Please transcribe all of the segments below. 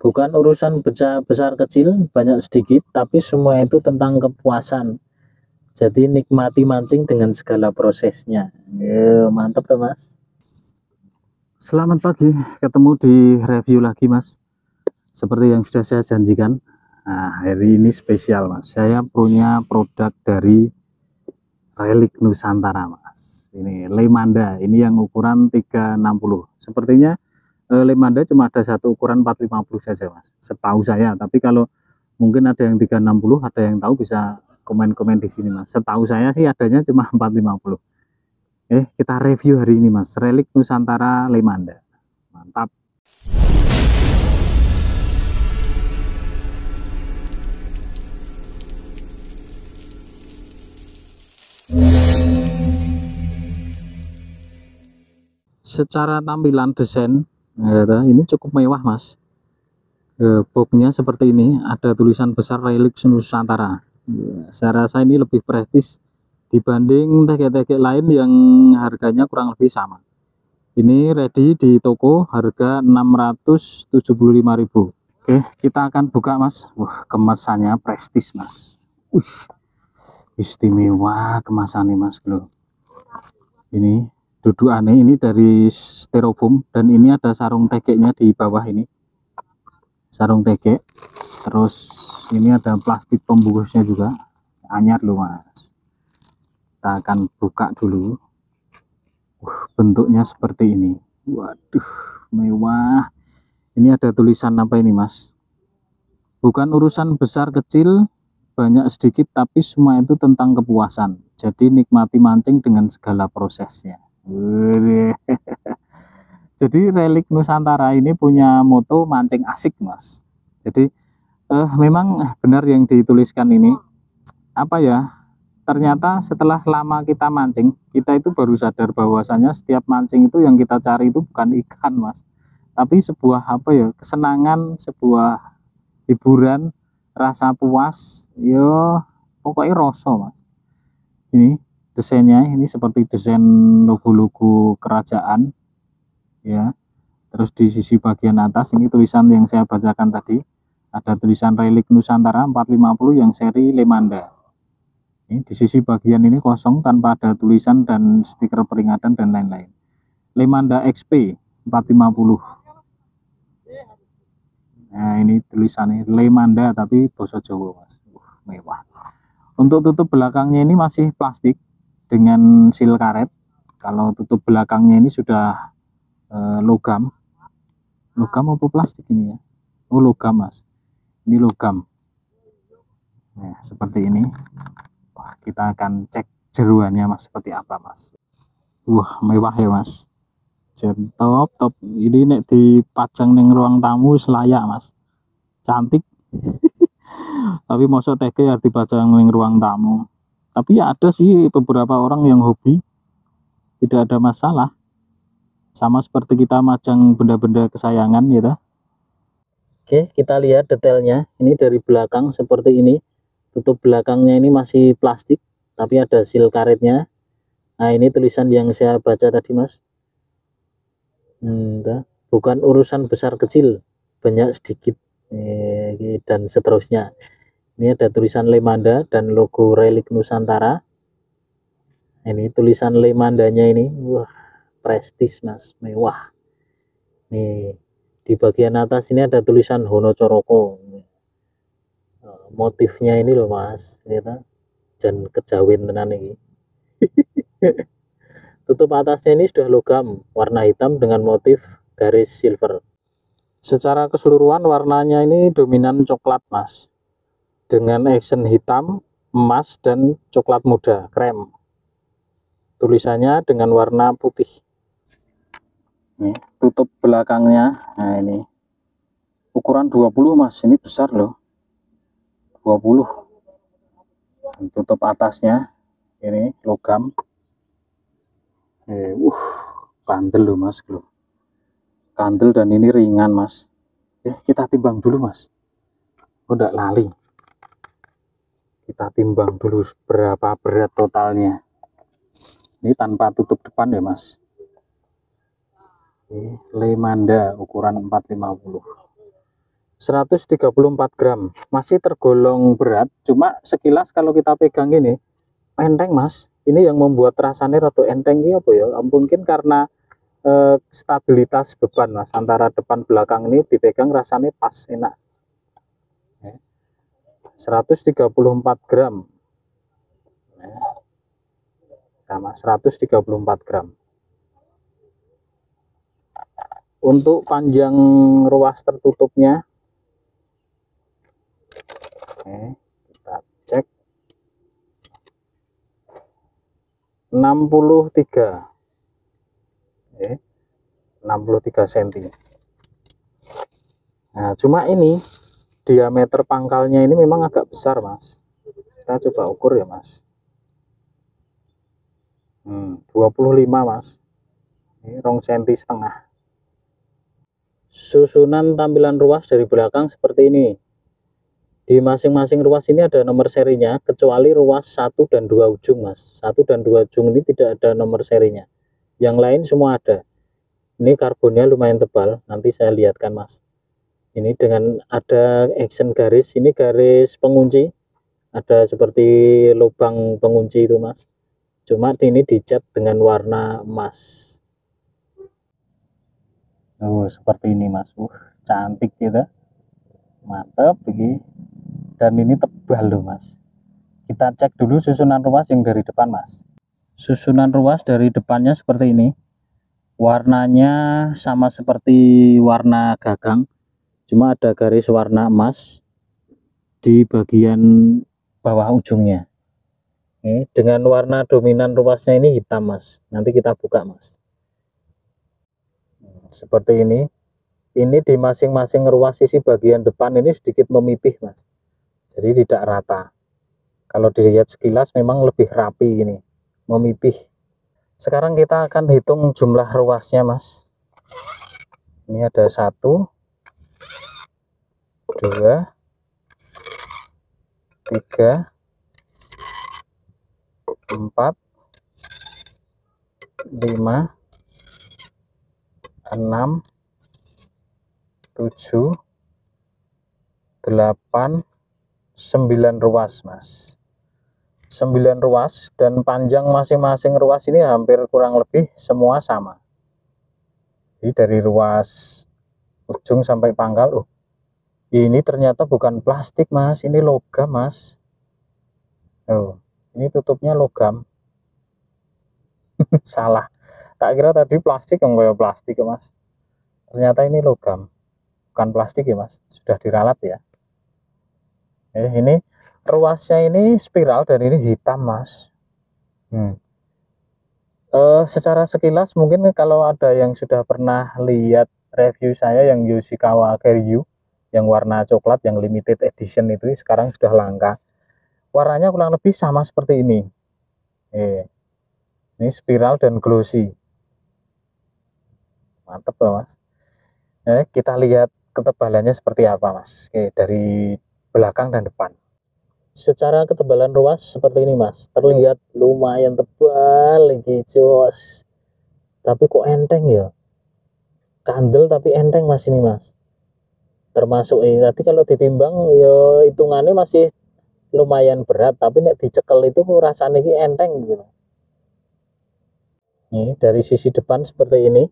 Bukan urusan besar kecil, banyak sedikit, tapi semua itu tentang kepuasan. Jadi nikmati mancing dengan segala prosesnya. Mantap tuh mas. Selamat pagi, ketemu di review lagi mas. Seperti yang sudah saya janjikan, nah, hari ini spesial mas. Saya punya produk dari Relic Nusantara mas. Ini Lemanda, ini yang ukuran 360. Sepertinya Lemanda cuma ada satu ukuran 450 saja mas, setahu saya. Tapi kalau mungkin ada yang 360, ada yang tahu bisa komen-komen di sini mas. Setahu saya sih adanya cuma 450. Kita review hari ini mas, Relic Nusantara Lemanda. Mantap. Secara tampilan desain ini cukup mewah mas. Boxnya seperti ini, ada tulisan besar Relic Nusantara. Saya rasa ini lebih praktis dibanding tag-tag lain yang harganya kurang lebih sama. Ini ready di toko, harga 675.000. Oke, kita akan buka mas. Wah, kemasannya prestis mas. Istimewa kemasannya mas bro. Ini duduk aneh, ini dari styrofoam, dan ini ada sarung tegeknya di bawah ini. Sarung tegek. Terus ini ada plastik pembungkusnya juga. Anyar loh mas. Kita akan buka dulu. Bentuknya seperti ini. Waduh, mewah. Ini ada tulisan apa ini mas? Bukan urusan besar kecil, banyak sedikit, tapi semua itu tentang kepuasan. Jadi nikmati mancing dengan segala prosesnya. Jadi Relic Nusantara ini punya moto mancing asik mas. Jadi memang benar yang dituliskan ini. Apa ya? Ternyata setelah lama kita mancing, kita itu baru sadar bahwasanya setiap mancing itu yang kita cari itu bukan ikan mas, tapi sebuah apa ya, kesenangan, sebuah hiburan, rasa puas, yo pokoknya rasa mas. Ini desainnya ini seperti desain logo-logo kerajaan ya. Terus di sisi bagian atas ini tulisan yang saya bacakan tadi, ada tulisan Relic Nusantara 450 yang seri Lemanda. Ini di sisi bagian ini kosong tanpa ada tulisan dan stiker peringatan dan lain-lain. Lemanda XP 450. Nah ini tulisannya Lemanda tapi bahasa Jawa mas. Mewah. Untuk tutup belakangnya ini masih plastik dengan seal karet. Kalau tutup belakangnya ini sudah logam. Logam apa plastik ini ya? Oh logam mas. Ini logam. Nah seperti ini. Wah, kita akan cek jeruannya mas seperti apa mas. Wah mewah ya mas. Top. Ini nek dipajang neng ruang tamu selayak mas. Cantik. Tapi masa tege ya dipajang neng ruang tamu. Tapi ya ada sih beberapa orang yang hobi, tidak ada masalah. Sama seperti kita majang benda-benda kesayangan gitu. Oke, kita lihat detailnya. Ini dari belakang seperti ini. Tutup belakangnya ini masih plastik, tapi ada seal karetnya. Nah ini tulisan yang saya baca tadi mas. Bukan urusan besar kecil, banyak sedikit, dan seterusnya. Ini ada tulisan Lemanda dan logo Relic Nusantara. Ini tulisan Lemandanya ini, wah prestis mas, mewah. Nih di bagian atas ini ada tulisan Honocoroko. Motifnya ini loh mas, kita dan kejawin tenan ini. Tutup atasnya ini sudah logam warna hitam dengan motif garis silver. Secara keseluruhan warnanya ini dominan coklat mas, dengan aksen hitam, emas, dan coklat muda, krem. Tulisannya dengan warna putih. Nih, tutup belakangnya, nah ini ukuran 20 mas, ini besar loh. 20. Tutup atasnya ini logam. Kandel loh mas, loh. Kandel dan ini ringan mas. Kita timbang dulu mas. Udah lali. Kita timbang dulu berapa berat totalnya. Ini tanpa tutup depan ya mas. Lemanda ukuran 450. 134 gram, masih tergolong berat, cuma sekilas kalau kita pegang ini enteng mas. Ini yang membuat rasanya rada enteng ya apa ya, mungkin karena stabilitas beban mas, antara depan belakang ini dipegang rasanya pas enak. 134 gram sama 134 gram. Untuk panjang ruas tertutupnya, kita cek 63, 63 cm. Nah, cuma ini diameter pangkalnya ini memang agak besar mas. Kita coba ukur ya mas. 25 mas. Ini 2,5 cm. Susunan tampilan ruas dari belakang seperti ini. Di masing-masing ruas ini ada nomor serinya, kecuali ruas 1 dan 2 ujung mas. 1 dan 2 ujung ini tidak ada nomor serinya. Yang lain semua ada. Ini karbonnya lumayan tebal, nanti saya lihatkan mas. Ini dengan ada action garis, ini garis pengunci, ada seperti lubang pengunci itu mas. Cuma ini dicat dengan warna emas. Seperti ini mas. Cantik gitu, mantap begini. Dan ini tebal loh mas. Kita cek dulu susunan ruas yang dari depan mas. Susunan ruas dari depannya seperti ini. Warnanya sama seperti warna gagang, cuma ada garis warna emas di bagian bawah ujungnya. Dengan warna dominan ruasnya ini hitam mas. Nanti kita buka mas. Seperti ini. Ini di masing-masing ruas sisi bagian depan ini sedikit memipih mas. Jadi tidak rata. Kalau dilihat sekilas memang lebih rapi ini, memipih. Sekarang kita akan hitung jumlah ruasnya mas. Ini ada 1, 2, 3, 4, 5, 6, 7, 8, 9 ruas mas. 9 ruas, dan panjang masing-masing ruas ini hampir kurang lebih semua sama. Jadi dari ruas ujung sampai pangkal. Ini ternyata bukan plastik mas, ini logam mas. Ini tutupnya logam. Salah, tak kira tadi plastik, yang kayak plastik ya mas. Ternyata ini logam, bukan plastik ya mas, sudah diralat ya. Ini ruasnya ini spiral dan ini hitam mas. Secara sekilas mungkin kalau ada yang sudah pernah lihat review saya yang Yoshikawa Keiryū yang warna coklat yang limited edition itu, sekarang sudah langka. Warnanya kurang lebih sama seperti ini. Ini spiral dan glossy. Mantap loh mas. Kita lihat ketebalannya seperti apa mas. Dari belakang dan depan. Secara ketebalan ruas seperti ini mas, terlihat lumayan tebal lagi jos. Tapi kok enteng ya, kandel tapi enteng mas ini mas. Termasuk tadi kalau ditimbang ya hitungannya masih lumayan berat, tapi nek dicekel itu rasanya ini enteng gitu. Ini dari sisi depan seperti ini,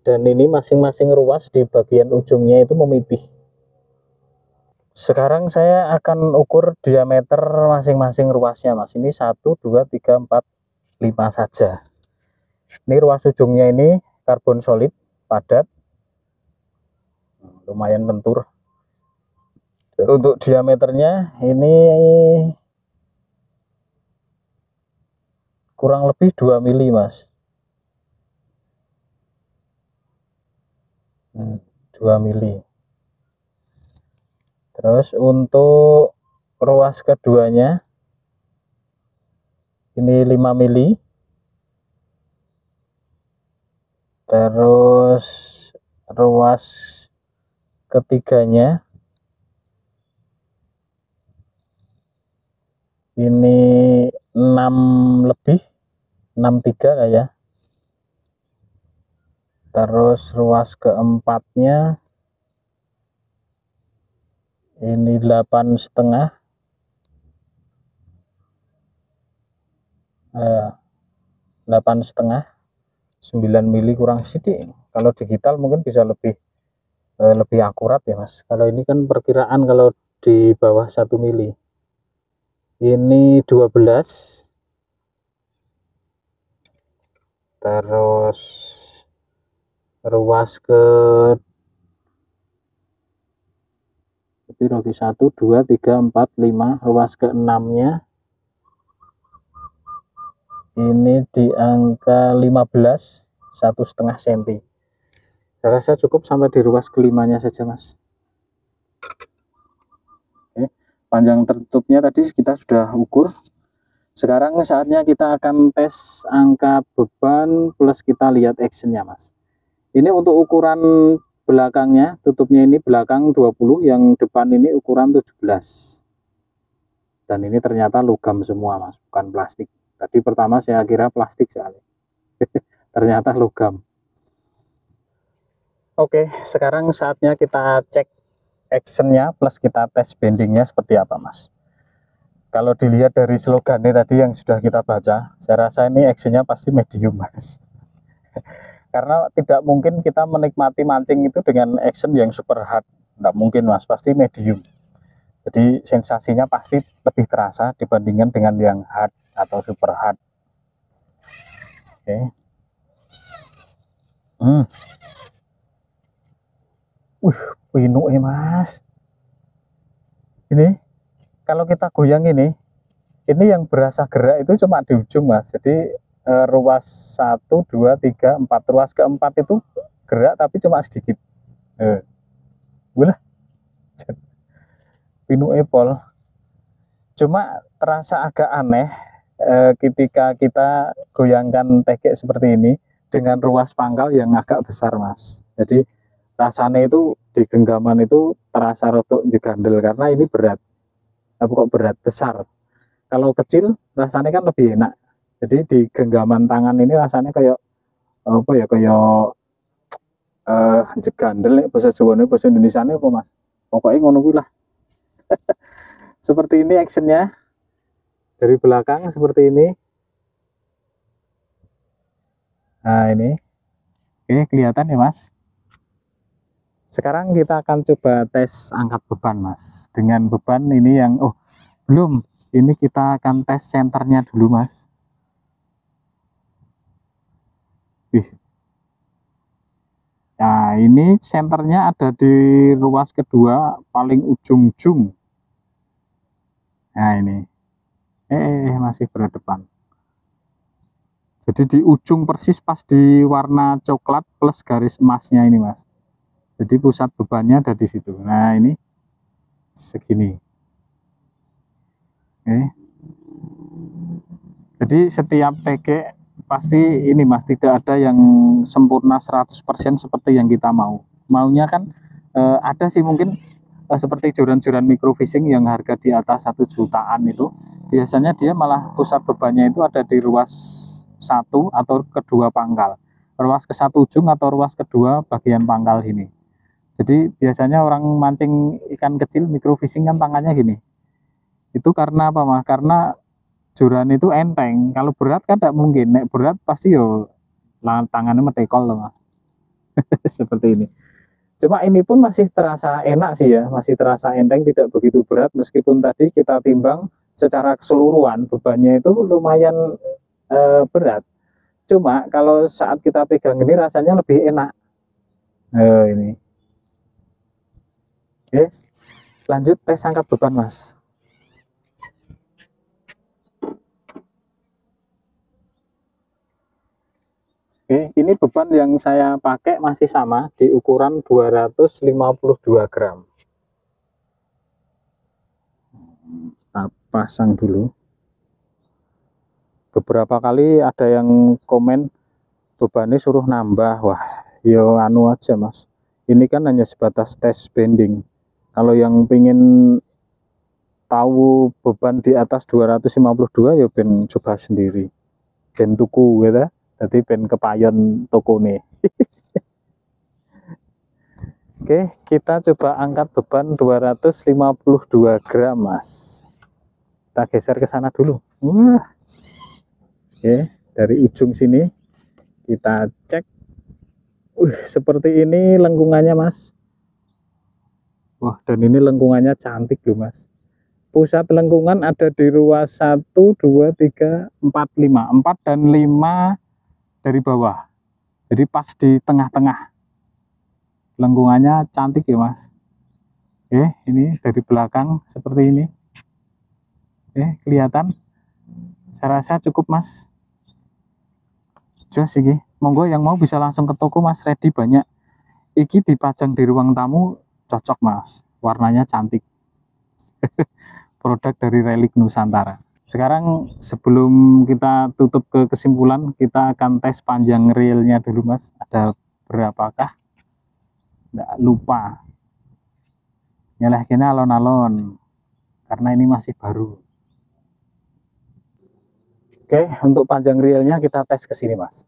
dan ini masing-masing ruas di bagian ujungnya itu memipih. Sekarang saya akan ukur diameter masing-masing ruasnya mas. Ini 1, 2, 3, 4, 5 saja. Ini ruas ujungnya ini karbon solid padat, lumayan lentur. Untuk diameternya ini kurang lebih 2 mili mas. 2 mili. Terus untuk ruas keduanya ini 5 mili. Terus ruas ketiganya ini 6 lebih, 63 lah ya. Terus ruas keempatnya Ini 8,5, 8,5, 9 mili kurang sedikit. Kalau digital mungkin bisa lebih akurat ya Mas. Kalau ini kan perkiraan kalau di bawah 1 mili. Ini 12, terus ruas ke 1, 2, 3, 4, 5, ruas ke 6-nya ini di angka 15, 1,5 cm. Saya rasa cukup sampai di ruas ke-5-nya saja Mas. Oke, panjang tertutupnya tadi kita sudah ukur. Sekarang saatnya kita akan tes angka beban plus kita lihat actionnya Mas. Ini untuk ukuran belakangnya, tutupnya ini belakang 20, yang depan ini ukuran 17. Dan ini ternyata logam semua Mas, bukan plastik. Tadi pertama saya kira plastik soalnya. Ternyata logam. Oke, sekarang saatnya kita cek actionnya plus kita tes bendingnya seperti apa Mas. Kalau dilihat dari slogannya tadi yang sudah kita baca, saya rasa ini actionnya pasti medium Mas. Karena tidak mungkin kita menikmati mancing itu dengan action yang super hard. Tidak mungkin Mas, pasti medium. Jadi sensasinya pasti lebih terasa dibandingkan dengan yang hard atau super hard. Oke. Pinuke Mas. Ini kalau kita goyang ini yang berasa gerak itu cuma di ujung Mas. Jadi ruas 1, 2, 3, 4, ruas keempat itu gerak tapi cuma sedikit. Boleh. Pinuke pol. Cuma terasa agak aneh ketika kita goyangkan tegek seperti ini dengan ruas pangkal yang agak besar Mas. Jadi rasanya itu di genggaman itu terasa rotok jegandel karena ini berat. Kok berat, besar. Kalau kecil rasanya kan lebih enak. Jadi di genggaman tangan ini rasanya kayak apa ya, kayak jegandel bahasa Jawa, bahasa Indonesia apa Mas. Pokoknya ngono kuwi lah. Seperti ini actionnya dari belakang seperti ini. Nah ini, oke kelihatan ya Mas. Sekarang kita akan coba tes angkat beban Mas. Dengan beban ini yang, belum, ini kita akan tes senternya dulu Mas. Nah ini senternya ada di ruas kedua paling ujung-ujung. Nah ini, masih berdepan. Jadi di ujung persis pas di warna coklat plus garis emasnya ini Mas. Jadi pusat bebannya ada di situ. Nah ini segini. Oke. Jadi setiap tegek pasti ini Mas, tidak ada yang sempurna 100% seperti yang kita mau. Maunya kan ada sih mungkin seperti joran-joran microfishing yang harga di atas 1 jutaan itu. Biasanya dia malah pusat bebannya itu ada di ruas 1 atau kedua pangkal. Ruas ke 1 ujung atau ruas kedua bagian pangkal ini. Jadi biasanya orang mancing ikan kecil microfishing kan tangannya gini. Itu karena apa Mas? Karena joran itu enteng. Kalau berat kan tidak mungkin. Nek berat pasti yo tangannya metekol loh Mas. Seperti ini. Cuma ini pun masih terasa enak sih ya, masih terasa enteng, tidak begitu berat meskipun tadi kita timbang secara keseluruhan bebannya itu lumayan berat. Cuma kalau saat kita pegang ini rasanya lebih enak. Ini. Oke, lanjut tes angkat beban Mas. Oke, ini beban yang saya pakai masih sama di ukuran 252 gram. Kita pasang dulu. Beberapa kali ada yang komen bebannya suruh nambah. Wah, yo anu aja Mas. Ini kan hanya sebatas tes bending. Kalau yang pingin tahu beban di atas 252 ya ben coba sendiri. Ben tuku gitu. Jadi ben kepayon toko nih. Oke, kita coba angkat beban 252 gram, Mas. Kita geser ke sana dulu. Oke, dari ujung sini kita cek. Seperti ini lengkungannya, Mas. Wah, dan ini lengkungannya cantik loh, Mas. Pusat lengkungan ada di ruas 1, 2, 3, 4, 5. 4 dan 5 dari bawah. Jadi pas di tengah-tengah. Lengkungannya cantik ya, Mas. Oke, ini dari belakang seperti ini. Oke, kelihatan. Saya rasa cukup, Mas. Jos iki. Monggo yang mau bisa langsung ke toko, Mas. Ready banyak. Iki dipajang di ruang tamu cocok, Mas. Warnanya cantik. Produk dari Relic Nusantara. Sekarang sebelum kita tutup ke kesimpulan, kita akan tes panjang reelnya dulu, Mas. Ada berapakah? Nggak lupa. Nyelehkeun alon-alon karena ini masih baru. Oke, untuk panjang reelnya kita tes ke sini, Mas.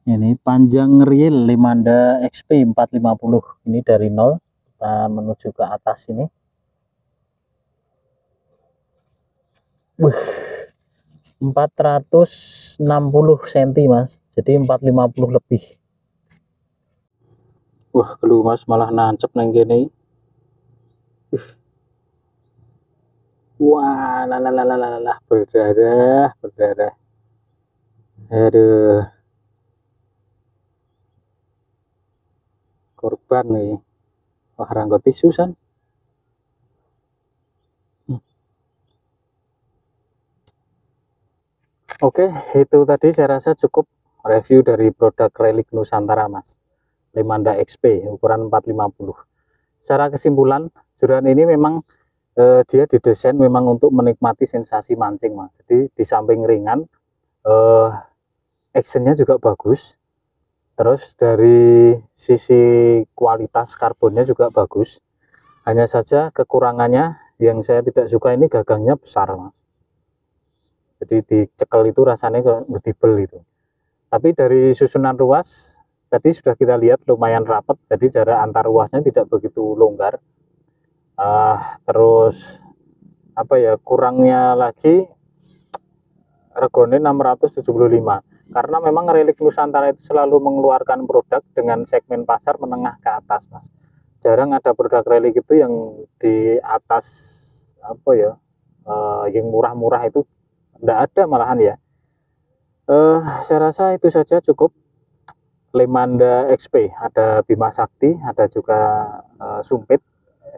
Ini panjang reel Limanda XP 450. Ini dari 0 kita menuju ke atas ini. 460 cm, Mas. Jadi 450 lebih. Wah, gelu, Mas, malah nancep nang kene. Wah, lalalalalah, berdarah. Aduh. Korban nih. Wah, ranggo tisu san. Oke, itu tadi saya rasa cukup review dari produk Relic Nusantara, Mas. Limanda XP ukuran 450. Secara kesimpulan, joran ini memang dia didesain memang untuk menikmati sensasi mancing, Mas. Jadi di samping ringan, actionnya juga bagus. Terus dari sisi kualitas karbonnya juga bagus. Hanya saja kekurangannya yang saya tidak suka ini gagangnya besar, Mas. Jadi dicekel itu rasanya ngedibel itu. Tapi dari susunan ruas tadi sudah kita lihat lumayan rapat, jadi jarak antar ruasnya tidak begitu longgar. Terus apa ya, kurangnya lagi regone 675, karena memang Relic Nusantara itu selalu mengeluarkan produk dengan segmen pasar menengah ke atas, Mas. Jarang ada produk Relic itu yang di atas apa ya, yang murah-murah itu enggak ada malahan ya. Saya rasa itu saja cukup. Limanda XP, ada Bima Sakti, ada juga Sumpit.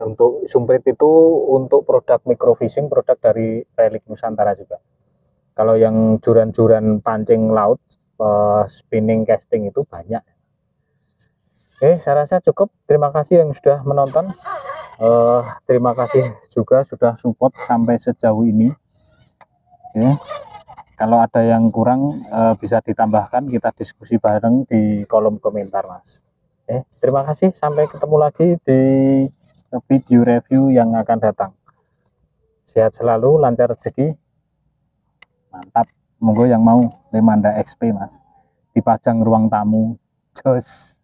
Untuk Sumpit itu untuk produk microfishing, produk dari Relic Nusantara juga. Kalau yang juran-juran pancing laut, spinning casting itu banyak. Oke, saya rasa cukup. Terima kasih yang sudah menonton. Terima kasih juga sudah support sampai sejauh ini. Oke. Kalau ada yang kurang bisa ditambahkan, kita diskusi bareng di kolom komentar, Mas. Oke, terima kasih. Sampai ketemu lagi di video review yang akan datang. Sehat selalu, lancar rezeki. Mantap. Monggo yang mau Limanda XP, Mas. Dipajang ruang tamu. Jos.